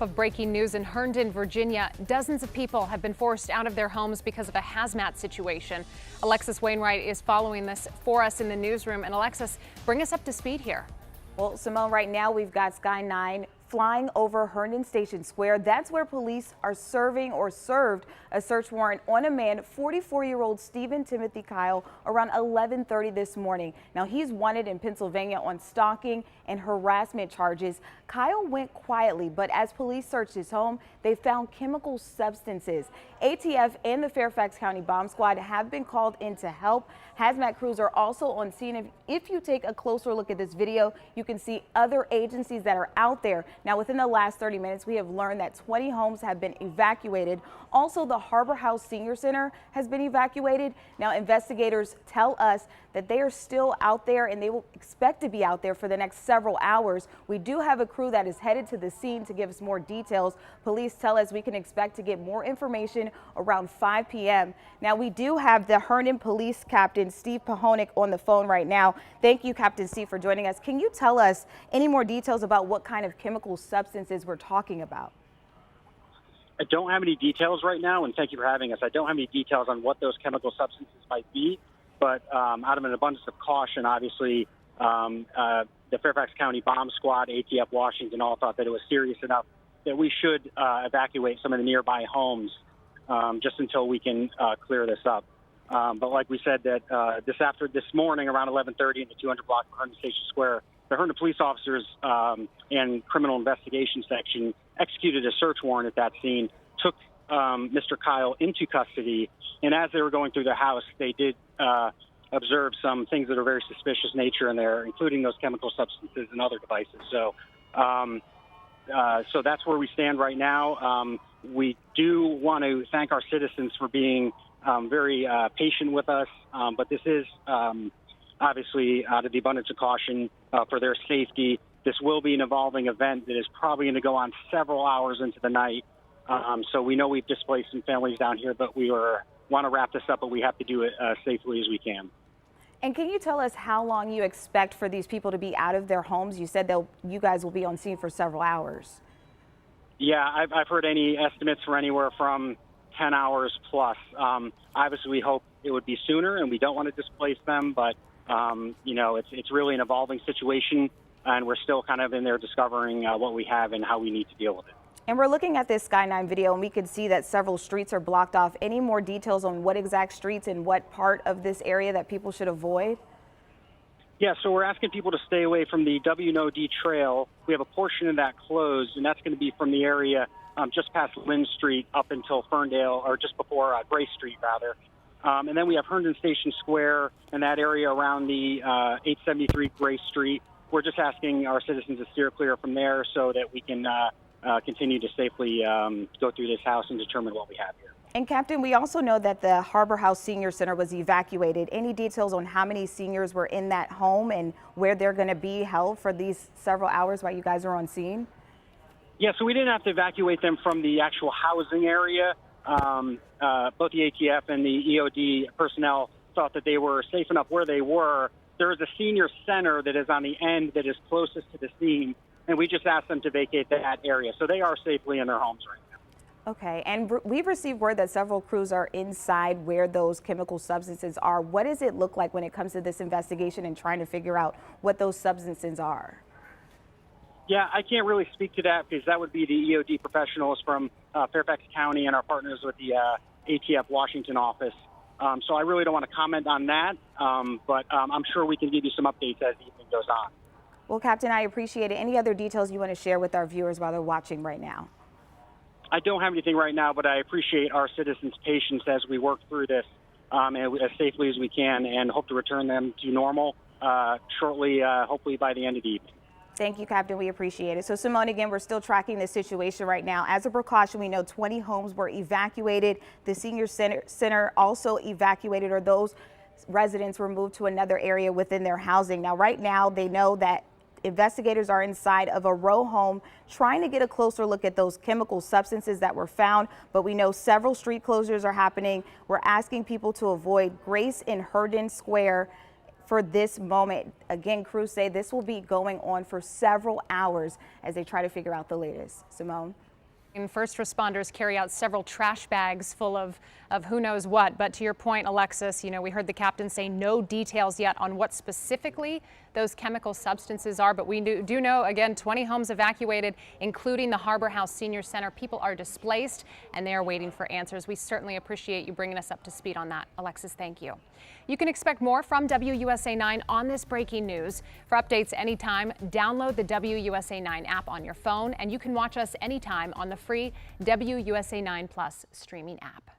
Of breaking news in Herndon, Virginia, dozens of people have been forced out of their homes because of a hazmat situation. Alexis Wainwright is following this for us in the newsroom. And Alexis, bring us up to speed here. Well, Simone, right now we've got Sky 9 flying over Herndon Station Square. That's where police are serving or served a search warrant on a man, 44-year-old Stephen Timothy Kyle, around 11:30 this morning. Now, he's wanted in Pennsylvania on stalking and harassment charges. Kyle went quietly, but as police searched his home, they found chemical substances. ATF and the Fairfax County Bomb Squad have been called in to help. Hazmat crews are also on scene. If you take a closer look at this video, you can see other agencies that are out there. Now, within the last 30 minutes, we have learned that 20 homes have been evacuated. Also, the Harbor House Senior Center has been evacuated. Now, investigators tell us that they are still out there and they will expect to be out there for the next several hours. We do have a crew that is headed to the scene to give us more details. Police tell us we can expect to get more information around 5 p.m. Now, we do have the Herndon Police Captain Steve Pahonik on the phone right now. Thank you, Captain Steve, for joining us. Can you tell us any more details about what kind of chemical substances we're talking about? I don't have any details right now, and thank you for having us. I don't have any details on what those chemical substances might be, but out of an abundance of caution, obviously, the Fairfax County Bomb Squad, ATF Washington, all thought that it was serious enough that we should evacuate some of the nearby homes just until we can clear this up. But like we said, that this morning around 11:30 in the 200 block of Herndon Station Square, the Herndon police officers and criminal investigation section executed a search warrant at that scene, took Mr. Kyle into custody, and as they were going through the house, they did observe some things that are very suspicious nature in there, including those chemical substances and other devices. So that's where we stand right now. We do want to thank our citizens for being very patient with us, but this is obviously out of the abundance of caution for their safety. This will be an evolving event that is probably going to go on several hours into the night. So we know we've displaced some families down here, but we want to wrap this up, but we have to do it safely as we can. And can you tell us how long you expect for these people to be out of their homes? You said you guys will be on scene for several hours. Yeah, I've heard any estimates for anywhere from 10 hours plus. Obviously, we hope it would be sooner, and we don't want to displace them, but it's really an evolving situation, and we're still kind of in there discovering what we have and how we need to deal with it. And we're looking at this Sky 9 video, and we can see that several streets are blocked off. Any more details on what exact streets and what part of this area that people should avoid? Yeah, so we're asking people to stay away from the W&OD trail. We have a portion of that closed, and that's going to be from the area just past Lynn Street up until Ferndale, or just before Gray Street, rather. And then we have Herndon Station Square and that area around the 873 Gray Street. We're just asking our citizens to steer clear from there so that we can continue to safely go through this house and determine what we have here. And Captain, we also know that the Harbor House Senior Center was evacuated. Any details on how many seniors were in that home and where they're going to be held for these several hours while you guys are on scene? Yeah, so we didn't have to evacuate them from the actual housing area. Both the ATF and the EOD personnel thought that they were safe enough where they were. There is a senior center that is on the end that is closest to the scene, and we just asked them to vacate that area. So they are safely in their homes right now. Okay, and we've received word that several crews are inside where those chemical substances are. What does it look like when it comes to this investigation and trying to figure out what those substances are? Yeah, I can't really speak to that because that would be the EOD professionals from Fairfax County and our partners with the ATF Washington office. So I really don't want to comment on that, but I'm sure we can give you some updates as the evening goes on. Well, Captain, I appreciate it. Any other details you want to share with our viewers while they're watching right now? I don't have anything right now, but I appreciate our citizens' patience as we work through this as safely as we can, and hope to return them to normal shortly, hopefully by the end of the evening. Thank you, Captain. We appreciate it. So, Simone, again, we're still tracking this situation right now. As a precaution, we know 20 homes were evacuated. The senior center also evacuated, or those residents were moved to another area within their housing. Now, right now, they know that investigators are inside of a row home trying to get a closer look at those chemical substances that were found, but we know several street closures are happening. We're asking people to avoid Grace and Herndon Square for this moment. Again, crews say this will be going on for several hours as they try to figure out the latest. Simone? And first responders carry out several trash bags full of who knows what. But to your point, Alexis, we heard the captain say no details yet on what specifically those chemical substances are. But we do know, again, 20 homes evacuated, including the Harbor House Senior Center. People are displaced and they are waiting for answers. We certainly appreciate you bringing us up to speed on that. Alexis, thank you. You can expect more from WUSA 9 on this breaking news. For updates anytime, download the WUSA 9 app on your phone, and you can watch us anytime on the free WUSA 9 Plus streaming app.